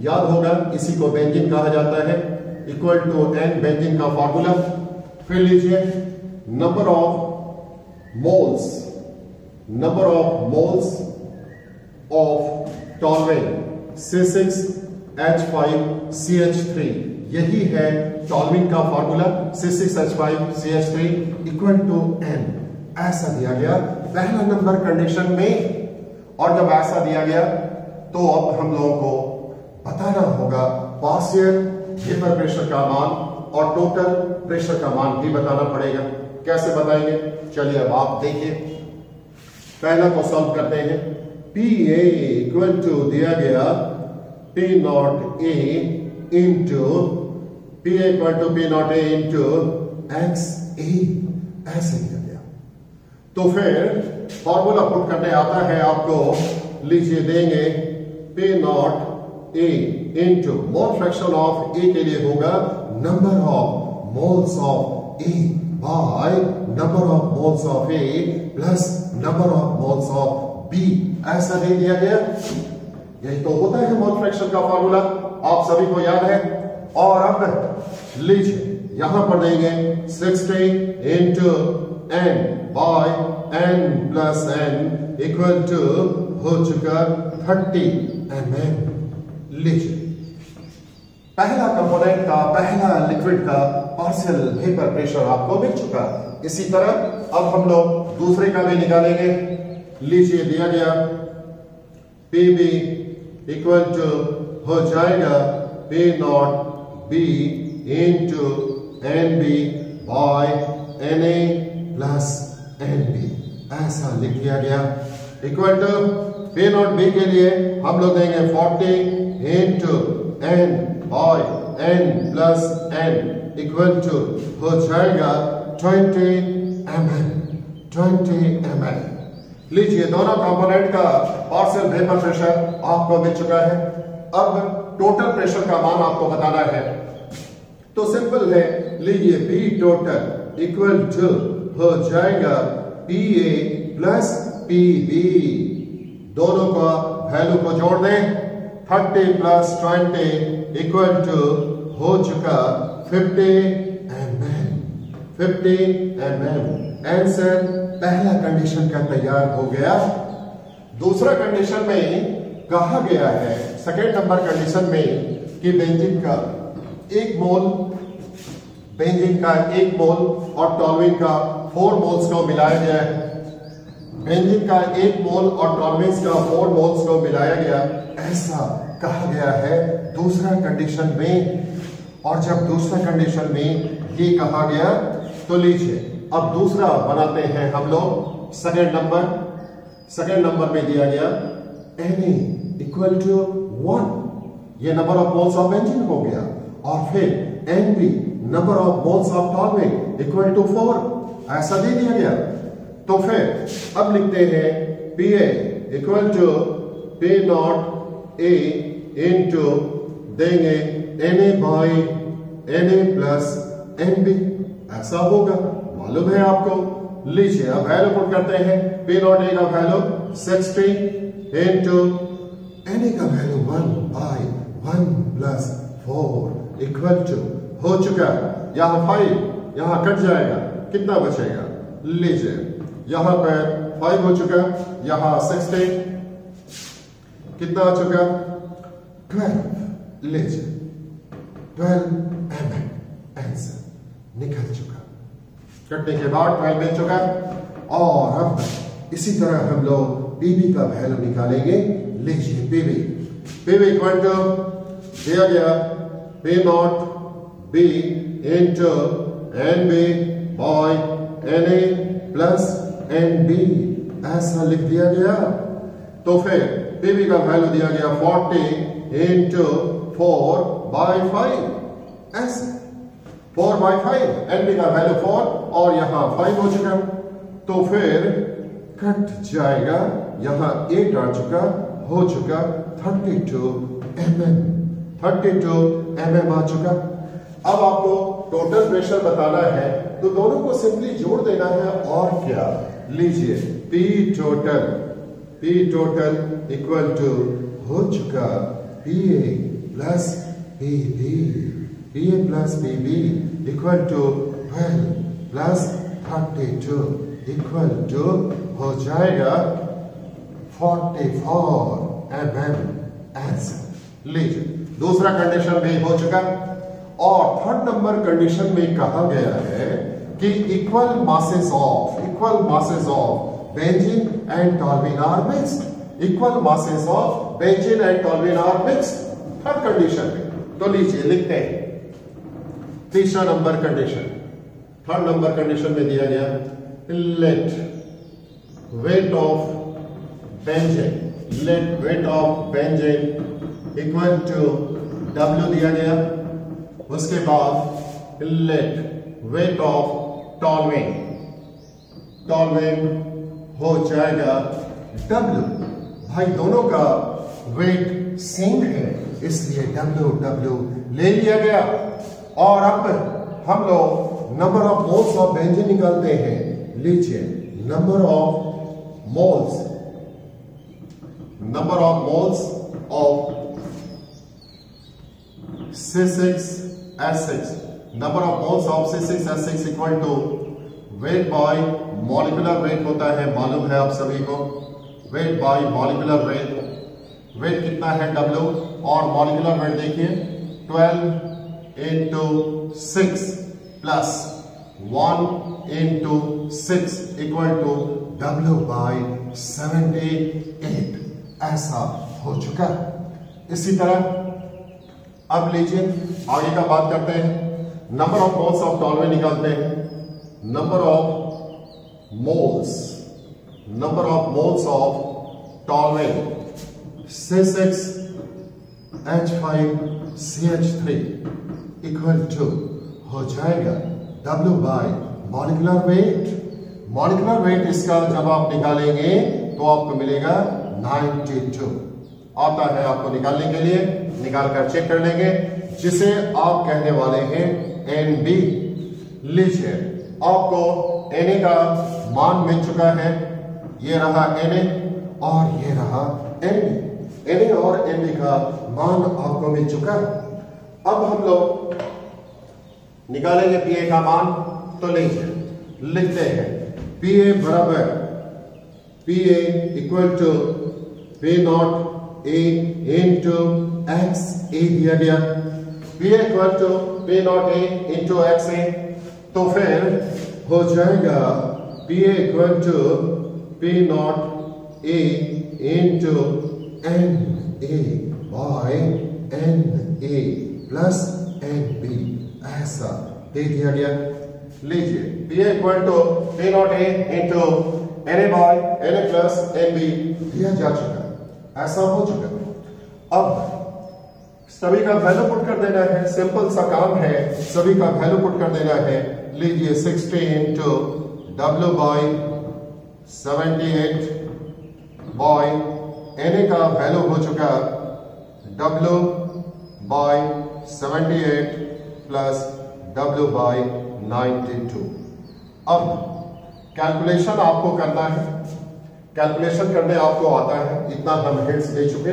याद होगा इसी को बेंजीन कहा जाता है, इक्वल टू N बेंजीन का फॉर्मूला। फिर लीजिए number of moles of toluene C6H5CH3, यही है टॉलविन का formula C6H5CH3 equal to N, ऐसा दिया गया पहला नंबर कंडीशन में। और जब ऐसा दिया गया तो अब हम लोगों को बताना होगा पार्शियल वेपर प्रेशर का मान और टोटल प्रेशर का मान भी बताना पड़ेगा। कैसे बताएंगे, चलिए अब आप देखिए। पहला को सॉल्व करते हैं। PA इक्वल टू दिया गया P not A into PA equal to P not A into XA, ऐसे दिया गया। तो फिर फॉर्मूला पुट करने आता है आपको, लीजिए देंगे P not A into mole fraction of A के लिए होगा number of moles of A by number of moles of A plus number of moles of B, ऐसा दे दिया गया। यही तो होता है मोल फ्रैक्शन का फॉर्मूला, आप सभी को याद है। और अब लीजिए यहां पर देंगे 60 into N by N plus N equal to हो चुका 30 mm। लीजिए पहला कंपोनेंट का, पहला लिक्विड का पार्शियल वेपर प्रेशर आपको मिल चुका। इसी तरह अब हम लोग दूसरे का भी निकालेंगे। लीजिए दिया गया PB इक्वल टू हो जाएगा P not B into NB by NA plus NB, ऐसा लिख दिया गया। Equal to P not B के लिए हम लोग देंगे 40 into N by N plus N equal to हो जाएगा 20 mm। लीजिए दोनों कंपोनेंट का पार्शियल वेपर प्रेशर आपको मिल चुका है। अब टोटल प्रेशर का मान आपको बताना है, तो सिंपल है। लीजिए P टोटल इक्वल टू हो जाएगा PA प्लस PB, दोनों का वैल्यू को जोड़ दें, 30 प्लस 20 इक्वल टू हो चुका 50 mm। आंसर पहला कंडीशन का तैयार हो गया। दूसरा कंडीशन में कहा गया है, सेकेंड नंबर कंडीशन में कि बेंजीन का एक मोल और टॉलविन का 4 मोल्स को मिलाया गया है। बेंजीन का 1 मोल और टॉलविन का 4 मोल्स को मिलाया गया, ऐसा कहा गया है दूसरा कंडीशन में। और जब दूसरा कंडीशन में ये कहा गया तो लीजिए अब दूसरा बनाते हैं हम लोग। सेकेंड नंबर में दिया गया Na इक्वल टू 1, ये number of moles of benzene हो गया। और फिर Nb number of moles of toluene equal to 4, ऐसा दे दिया गया। तो फिर अब लिखते हैं Pa equal to P not A into देंगे Na by Na plus Nb, ऐसा होगा, मालूम है आपको। लीजिए अब वैल्यू पुट करते हैं। P नॉट A का वैल्यू 60 इंटू Na का value 1 by 1 plus 4 equal to हो चुका। यहां 5 यहां कट जाएगा कितना बचेगा? लीजिए यहां पर 5 हो चुका, यहां 16 कितना आ चुका? 12। लीजिए 12 mm आंसर निकल चुका। कटने के बाद 12 मिल चुका। और अब इसी तरह हम लोग पीबी का वैल्यू निकालेंगे। लीजिए पीबी इक्वल टू दिया गया P nought B into N B by N A plus N B, ऐसा लिख दिया गया। तो फिर पीबी का वैल्यू दिया गया 40 इंटू 4/5, ऐसे 4/5, एनबी का वैल्यू 4 और यहां 5 हो चुका। तो फिर कट जाएगा, यहां 8 आ चुका, हो चुका 32 mm आ चुका। अब आपको टोटल प्रेशर बताना है तो दोनों को सिंपली जोड़ देना है और क्या। लीजिए P टोटल इक्वल टू हो चुका PA plus PB, PA plus PB equal to 12 plus 32 equal to हो जाएगा 44 mm आंसर। लीजिए दूसरा कंडीशन भी हो चुका। और थर्ड नंबर कंडीशन में कहा गया है कि equal masses of benzene and toluene are mixed. Equal masses of benzene and toluene are mixed third condition में। तो लीजिए लिखते हैं तीसरा number condition. Third number condition में दिया गया let weight of benzene equal to W दिया गया। उसके बाद लेट वेट ऑफ टॉल्यूइन हो जाएगा W। भाई दोनों का वेट सेम है इसलिए W ले लिया गया। और अब हम लोग number of moles of benzene निकालते हैं। लीजिए number of moles of C6H6, number of moles of C6H6 equal to weight by molecular weight होता है, मालूम है आप सभी को। वेट बाय मॉलिक्यूलर वेट कितना है W, और मॉलिक्यूलर वेट देखिए 12 into 6 plus 1 into 6 equal to W by 78, ऐसा हो चुका। इसी तरह अब लीजिए आगे का बात करते हैं। Number of moles of toluene निकालते हैं। Number of moles of toluene C6H5CH3 equal to हो जाएगा W by molecular weight. Molecular weight इसका जब आप निकालेंगे तो आपको मिलेगा 92 आता है। आपको निकालने के लिए निकाल कर चेक कर लेंगे, जिसे आप कहने वाले हैं NB। लीजिए आपको Na का मान मिल चुका है, ये रहा Na और ये रहा NB। Na और NB का मान आपको मिल चुका। अब हम लोग निकालेंगे Pa का मान। तो लीजिए लिखते हैं Pa बराबर Pa equal to P not A into x a दिया गया। P equal to P not A into x a. तो फिर हो जाएगा P equal to P not A into n a by N A plus N B, ऐसा दे दिया गया। लीजिए P equal to P not A into n a by N A plus N b दिया जा चुका, ऐसा हो चुका। अब सभी का वैल्यू पुट कर देना है, सिंपल सा काम है, सभी का वैल्यू पुट कर देना है। लीजिए 60 into W by 78 by Na का वैल्यू हो चुका W by 78 plus W by 92। अब कैलकुलेशन आपको करना है, कैलकुलेशन करने आपको आता है, इतना हम हिंट्स दे चुके।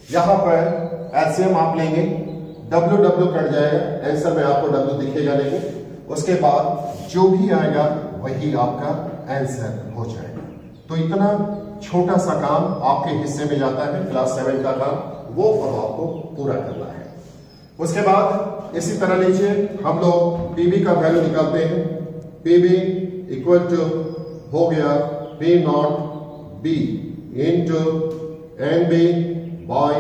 यहां पर एलसीएम आप लेंगे, W कट जाएगा, आंसर में आपको W दिखेगा नहीं। उसके बाद जो भी आएगा वही आपका आंसर हो जाएगा। तो इतना छोटा सा काम आपके हिस्से में जाता है क्लास 7 का काम, वो अब आपको पूरा करना है। उसके बाद इसी तरह लीजिए हम लोग पीबी का वैल्यू निकालते हैं। पीबी इक्वल टू हो गया P nought B into N B by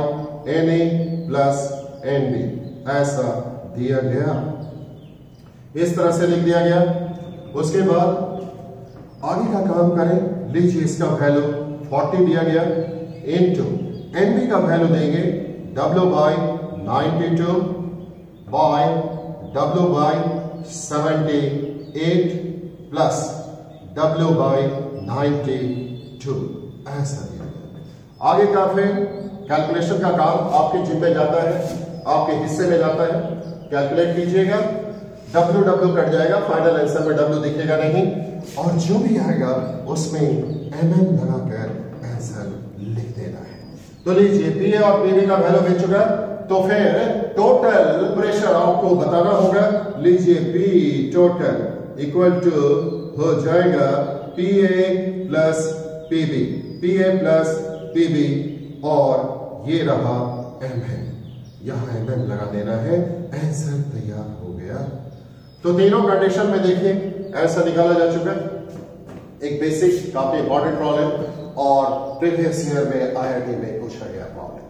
N A plus N B, ऐसा दिया गया, इस तरह से लिख दिया गया। उसके बाद आगे का काम करें। लीजिए इसका वैल्यू 40 दिया गया इंटू एन बी का वैल्यू देंगे W by 92 by W by 78 plus W by 92, ऐसा दिया गया। आगे का फिर कैलकुलेशन का काम आपके जिम्मे जाता है, आपके हिस्से में जाता है। कैलकुलेट कीजिएगा, W W कट जाएगा, फाइनल आंसर में W दिखेगा नहीं, और जो भी आएगा उसमें mm लगाकर आंसर लिख देना है। तो लीजिए पीए और पीबी का वैल्यू मिल चुका, तो फिर टोटल प्रेशर आपको बताना होगा। लीजिए पी टोटल इक्वल टू हो जाएगा पीए प्लस पीबी, पीए प्लस पीबी, और ये रहा mm, यहां mm लगा देना है, आंसर तैयार हो गया। तो तीनों कंडीशन में देखिए ऐसा निकाला जा चुका है। एक बेसिक काफी इंपॉर्टेंट प्रॉब्लम और प्रीवियस ईयर में आईआईटी में पूछा गया प्रॉब्लम।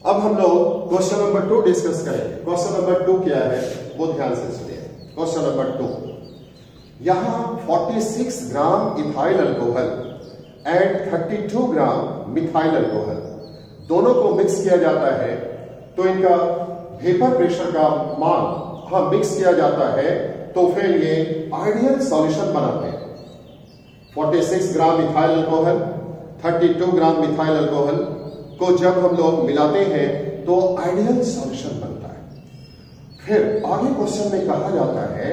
अब हम लोग क्वेश्चन नंबर 2 डिस्कस करेंगे। क्वेश्चन नंबर 2 क्या है वो ध्यान से सुनिए। क्वेश्चन नंबर 2, यहां 46 gram ethyl alcohol and 32 gram methyl alcohol दोनों को मिक्स किया जाता है, तो इनका वेपर प्रेशर का मान मिक्स किया जाता है, तो फिर ये आइडियल सॉल्यूशन बनाते हैं। 46 ग्राम इथाइल अल्कोहल, 32 ग्राम मिथाइल अल्कोहल को जब हम लोग मिलाते हैं तो आइडियल सॉल्यूशन बनता है। फिर आगे क्वेश्चन में कहा जाता है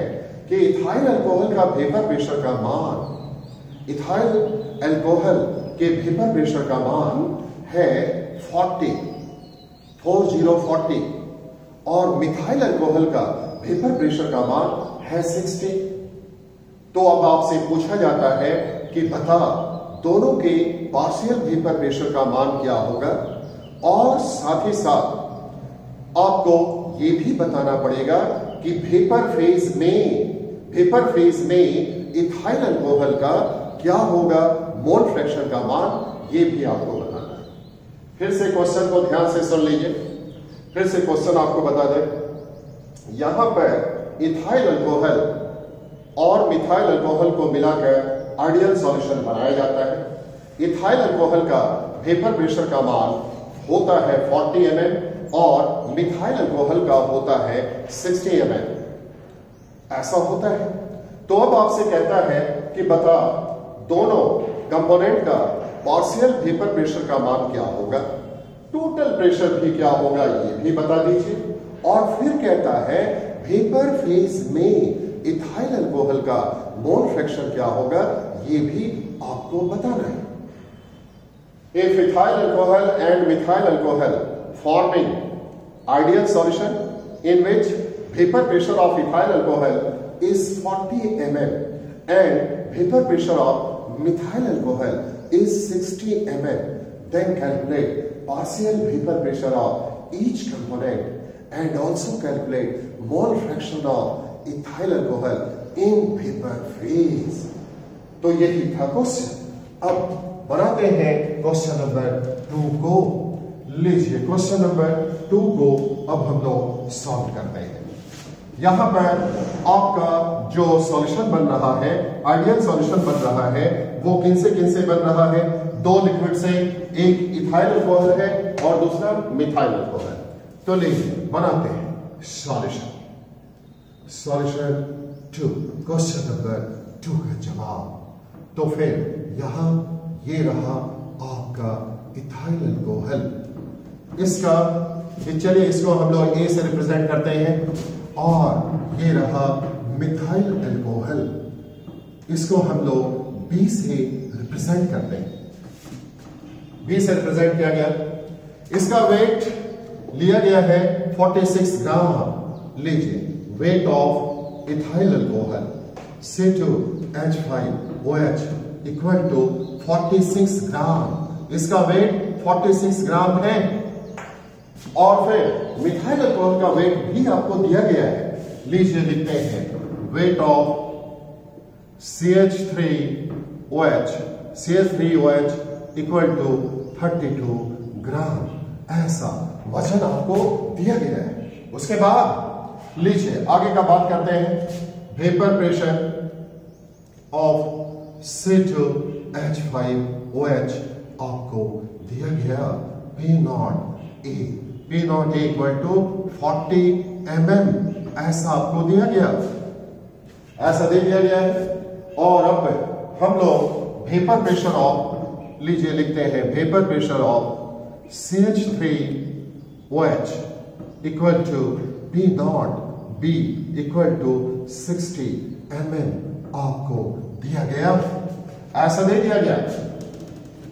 कि इथाइल अल्कोहल का वेपर प्रेशर का मान, इथाइल अल्कोहल के वेपर प्रेशर का मान है 40, और मिथाइल अल्कोहल का वेपर प्रेशर का मान है 60। तो अब आपसे पूछा जाता है कि बता दोनों के पार्शियल वेपर प्रेशर का मान क्या होगा, और साथ ही साथ आपको यह भी बताना पड़ेगा कि वेपर फेज में इथाइल अल्कोहल का क्या होगा मोल फ्रैक्शन का मान, यह भी आपको बताना है। फिर से क्वेश्चन को ध्यान से सुन लीजिए। फिर से क्वेश्चन आपको बता दें, यहां पर इथाइल अल्कोहल और मिथाइल अल्कोहल को मिलाकर आइडियल सॉल्यूशन बनाया जाता है। इथाइल अल्कोहल का वेपर प्रेशर का मान होता है 40 mm और मिथाइल अल्कोहल का होता है 60 mm, ऐसा होता है। तो अब आपसे कहता है कि बता दोनों कंपोनेंट का पार्शियल वेपर प्रेशर का मान क्या होगा, टोटल प्रेशर भी क्या होगा ये भी बता दीजिए, और फिर कहता है वेपर फेज में इथाइल अल्कोहल का मोल फ्रैक्शन क्या होगा ये भी आपको बताना है। If ethyl alcohol and methyl alcohol forming ideal solution in which vapor pressure of ethyl alcohol is 40 mm and vapor pressure of methyl alcohol is 60 mm, then calculate partial vapor pressure of each component and also calculate mole fraction of ethyl alcohol in vapor phase। तो यही था क्वेश्चन। अब बनाते हैं क्वेश्चन नंबर 2 को। लीजिए क्वेश्चन नंबर 2 को अब हम लोग सॉल्व करते हैं। यहां पर आपका जो सॉल्यूशन बन रहा है, आइडियल सॉल्यूशन बन रहा है, वो किन से बन रहा है, दो लिक्विड से, एक इथाइल अल्कोहल है और दूसरा मिथाइल अल्कोहल। तो लीजिए बनाते हैं सॉल्यूशन। सॉल्यूशन 2, क्वेश्चन नंबर 2 का जवाब। तो फिर यहां ये रहा आपका इथाइल अल्कोहल, इसका चलिए इसको हम लोग ए से रिप्रेजेंट करते हैं, और ये रहा मिथाइल अल्कोहल, इसको हम लोग बी से रिप्रेजेंट करते हैं। बी से रिप्रेजेंट किया गया, इसका वेट लिया गया है 46 ग्राम। लीजिए weight of ethyl alcohol C2H5OH equal to 46 gram. इसका वेट 46 ग्राम है। और फिर मिथाइल अल्कोहल का वेट भी आपको दिया गया है। लीजिए लिखते हैं weight of CH3OH equal to 32 gram. ऐसा वजन आपको दिया गया है। उसके बाद लीजिए आगे का बात करते हैं। वेपर प्रेशर ऑफ C2H5OH आपको दिया गया P0A इक्वल टू 40 mm। ऐसा आपको दिया गया, ऐसा दे दिया गया है। और अब हम लोग वेपर प्रेशर ऑफ, लीजिए लिखते हैं vapour pressure of CH3OH equal to P0B equal to 60 mm आपको दिया गया, ऐसा दे दिया गया।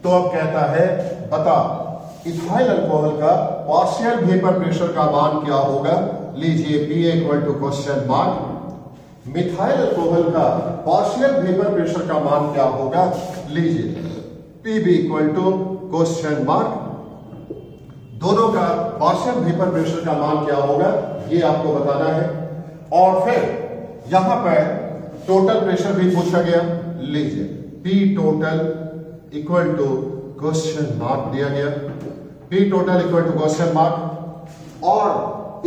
तो अब कहता है बता इथाइल अल्कोहल का पार्शियल वेपर प्रेशर का मान क्या होगा। लीजिए P equal to question mark. Methyl alcohol का पार्शियल वेपर प्रेशर का मान क्या होगा। लीजिए PB equal to question mark. दोनों का पार्शियल वेपर प्रेशर का मान क्या होगा ये आपको बताना है। और फिर यहां पर टोटल प्रेशर भी पूछा गया। लीजिए P total equal to question mark दिया गया। P total equal to question mark. और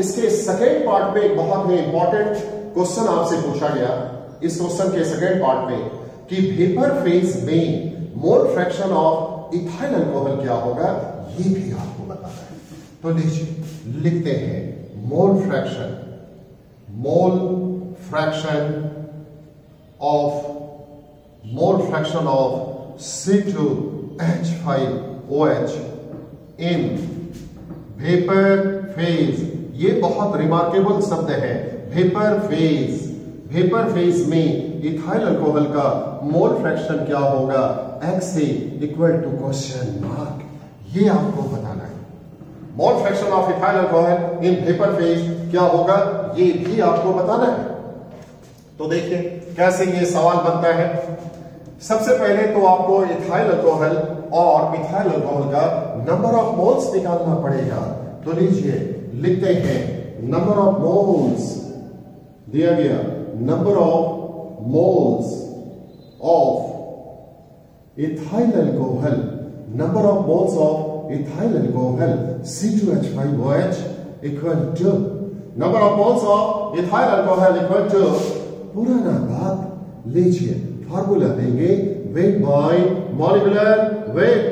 इसके सेकेंड पार्ट में एक बहुत ही इंपॉर्टेंट क्वेश्चन आपसे पूछा गया। इस क्वेश्चन के सेकेंड पार्ट में कि वेपर फेज में मोल फ्रैक्शन ऑफ इथाइल अल्कोहल क्या होगा ये भी आपको बताना है। तो लीजिए लिखते हैं mole fraction of C2H5OH in vapour phase. ये बहुत रिमार्केबल शब्द है। वेपर फेज में इथाइल अल्कोहल का मोल फ्रैक्शन क्या होगा XA equal to question mark. ये आपको बताना है। Mole fraction of ethyl alcohol in vapour phase क्या होगा ये भी आपको बताना है। तो देखिए कैसे ये सवाल बनता है। सबसे पहले तो आपको इथाइल अल्कोहल और मिथाइल अल्कोहल का नंबर ऑफ मोल्स निकालना पड़ेगा। तो लीजिए लिखते हैं नंबर ऑफ मोल्स दिया गया, number of moles of ethyl alcohol, number of moles of ethyl alcohol C2H5OH equal to number of moles of ethyl alcohol equal to पुराना बात। लीजिए फार्मूला देंगे weight by molecular weight,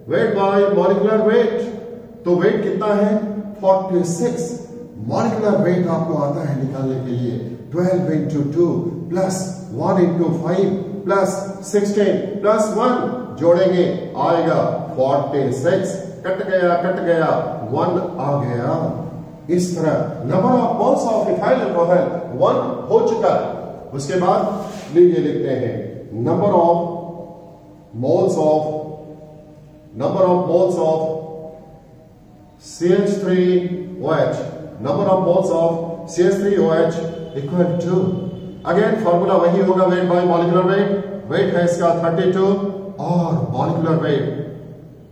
weight by molecular weight. तो वेट कितना है 46। मॉलिक्यूलर वेट आपको आता है निकालने के लिए 12 into 2 plus 1 into 5 plus 16 plus 1 जोड़ेंगे आएगा 46। कट गया 1 आ गया। इस तरह number of moles of ethyl alcohol 1 हो चुका है। उसके बाद लीजिए लिखते हैं number of moles of CH3OH, number of moles of CH3OH equal to, again formula वही होगा weight by molecular weight. Weight है इसका 32 और molecular weight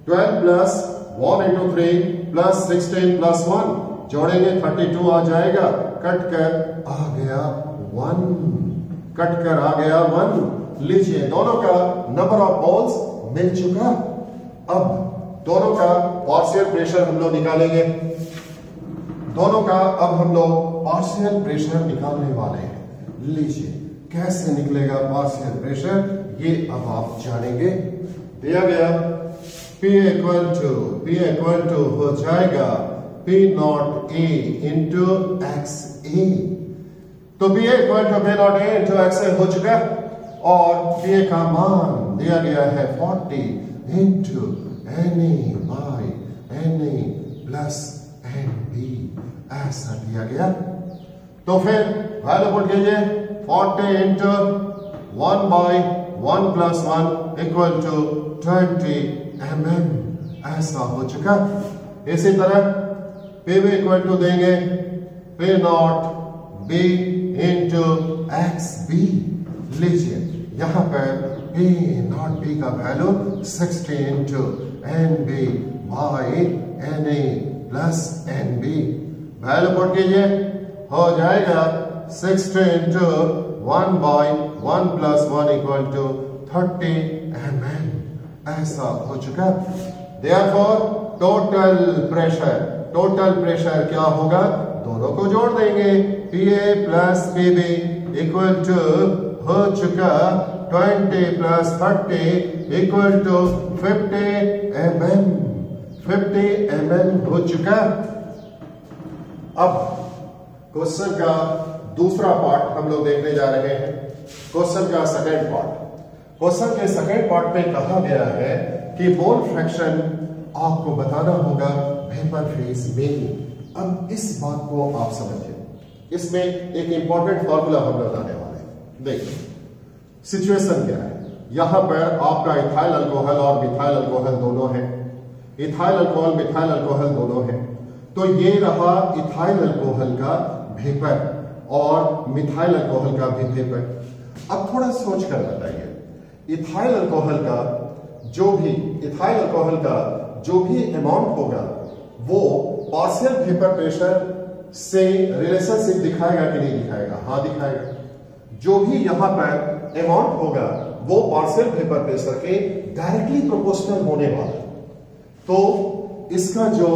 12 plus 1 into 3 plus 16 plus 1 जोड़ेंगे 32 आ जाएगा। कट कर आ गया 1। लीजिए दोनों का नंबर ऑफ मोल्स मिल चुका। अब दोनों का पार्शियल प्रेशर हम लोग निकालेंगे। दोनों का अब हम लोग पार्शियल प्रेशर निकालने वाले हैं। लीजिए कैसे निकलेगा पार्शियल प्रेशर ये अब आप जानेंगे। दिया गया P इक्वल टू हो जाएगा P0A into XA। तो P equal to P0A into XA हो चुका और P का मान दिया गया है 40 into Na by Na plus NB ऐसा दिया गया। तो फिर वैल्यू पुट कीजिए 40 into 1 by 1 plus 1 equal to 20 mm ऐसा हो चुका। इसी तरह P भी इक्वल टू देंगे P0B इंटू एक्स बी। लीजिए यहां पर P नॉट B का value 60 into N B by N A plus N B. Value put कीजिए, हो जाएगा 60 into 1 by 1 plus 1 equal to 30 mm। ऐसा हो चुका। देयरफॉर टोटल प्रेशर क्या होगा, दोनों को जोड़ देंगे, PA plus PB equal to हो चुका 20 प्लस 30 इक्वल टू 50 mm हो चुका। अब क्वेश्चन का दूसरा पार्ट हम लोग देखने जा रहे हैं। क्वेश्चन का सेकंड पार्ट। क्वेश्चन के सेकंड पार्ट में कहा गया है कि मोल फ्रैक्शन आपको बताना होगा वेपर फेज में। अब इस बात को आप समझिए, इसमें एक इंपॉर्टेंट फॉर्मूला हम लोग लाने वाले हैं। देखिए सिचुएशन क्या है, यहां पर आपका इथाइल अल्कोहल और मिथाइल अल्कोहल दोनों है। इथाइल अल्कोहल मिथाइल अल्कोहल दोनों है। तो ये रहा इथाइल अल्कोहल का वेपर और मिथाइल अल्कोहल का भी वेपर। अब थोड़ा सोच कर बताइए, इथाइल अल्कोहल का जो भी अमाउंट होगा वो पार्शियल वेपर प्रेशर से रिलेशनशिप दिखाएगा कि नहीं दिखाएगा? हाँ दिखाएगा। जो भी यहां पर अमाउंट होगा वो पार्शियल वेपर प्रेशर के डायरेक्टली प्रोपोर्शनल होने वाला है। तो इसका जो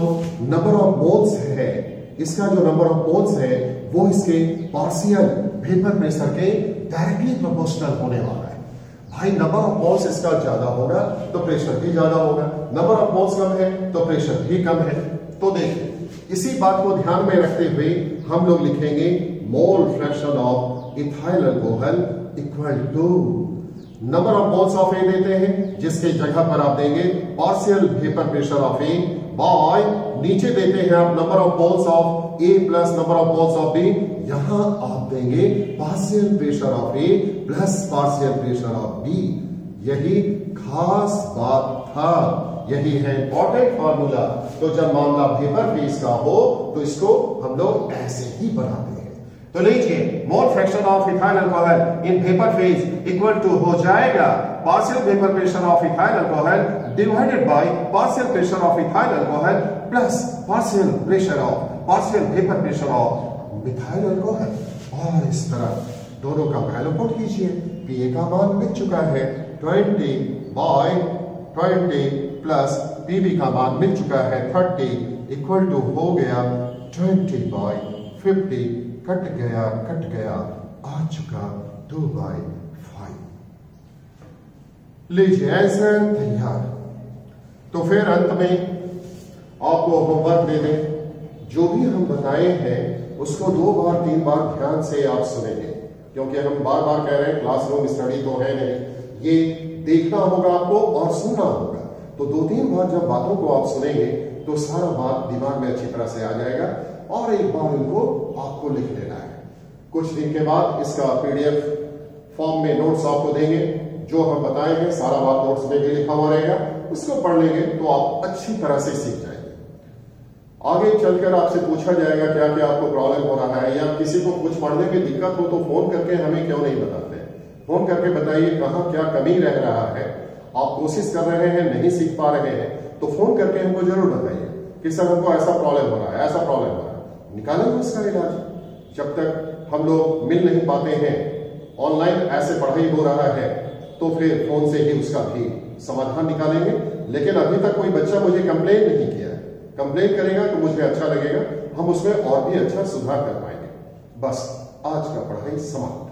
नंबर ऑफ मोल्स है वो इसके पार्शियल वेपर प्रेशर के डायरेक्टली प्रोपोर्शनल होने वाला है। भाई नंबर ऑफ मोल्स इसका ज्यादा होगा तो प्रेशर भी ज्यादा होगा, नंबर ऑफ मोल्स कम है तो प्रेशर भी कम है। तो देखिए इसी बात को ध्यान में रखते हुए हम लोग लिखेंगे mole fraction of ethyl alcohol equal to number of moles of a देते हैं, जिसके जगह पर आप देंगे partial vapour pressure of a by नीचे देते हैं आप number of moles of a plus number of moles of b. यहां आप देंगे partial pressure of a plus partial pressure of b. यही खास बात था, यही है इंपॉर्टेंट फॉर्मूला। तो जब मामला वेपर फेज का हो तो इसको हम लोग ऐसे ही बनाते हैं। तो लीजिए mole fraction of ethyl alcohol in vapour phase equal to हो जाएगा partial vapour pressure of ethyl alcohol divided by partial pressure of ethyl alcohol plus partial vapour pressure of methyl alcohol. और इस तरह दोनों का वैल्यू पुट कीजिए। पीए का मान मिल चुका है 20 बाय 20 प्लस पीबी का मान मिल चुका है 30 इक्वल टू हो गया 20 बाय 50, कट गया आ चुका 2 बाय 5। लीजिए आंसर तैयार। तो फिर अंत में आपको होमवर्क दे दें, जो भी हम बताए हैं उसको 2 बार 3 बार ध्यान से आप सुनेंगे, क्योंकि हम बार बार कह रहे हैं क्लासरूम स्टडी तो है नहीं, ये देखना होगा आपको और सुनना होगा। तो 2-3 बार जब बातों को आप सुनेंगे तो सारा बात दिमाग में अच्छी तरह से आ जाएगा और एक बार इनको आपको लिख लेना है। कुछ दिन के बाद इसका पीडीएफ फॉर्म में नोट्स आपको देंगे, जो हम बताएंगे सारा बात नोट्स में भी लिखा हुआ रहेगा। उसको पढ़ लेंगे तो आप अच्छी तरह से सीख जाएंगे। आगे चलकर आपसे पूछा जाएगा क्या क्या आपको प्रॉब्लम हो रहा है, या किसी को कुछ पढ़ने में दिक्कत हो तो फोन करके हमें क्यों नहीं बताते। फोन करके बताइए कहाँ क्या कमी रह रहा है, आप कोशिश कर रहे हैं नहीं सीख पा रहे हैं तो फोन करके हमको जरूर बताइए कि सर हमको ऐसा प्रॉब्लम हो रहा है, ऐसा प्रॉब्लम हो रहा है, निकालेंगे उसका इलाज। जब तक हम लोग मिल नहीं पाते हैं, ऑनलाइन ऐसे पढ़ाई हो रहा है, तो फिर फोन से ही उसका भी समाधान निकालेंगे। लेकिन अभी तक कोई बच्चा मुझे कंप्लेन नहीं किया है। कंप्लेन करेगा तो मुझे अच्छा लगेगा, हम उसमें और भी अच्छा सुधार कर पाएंगे। बस आज का पढ़ाई समाप्त।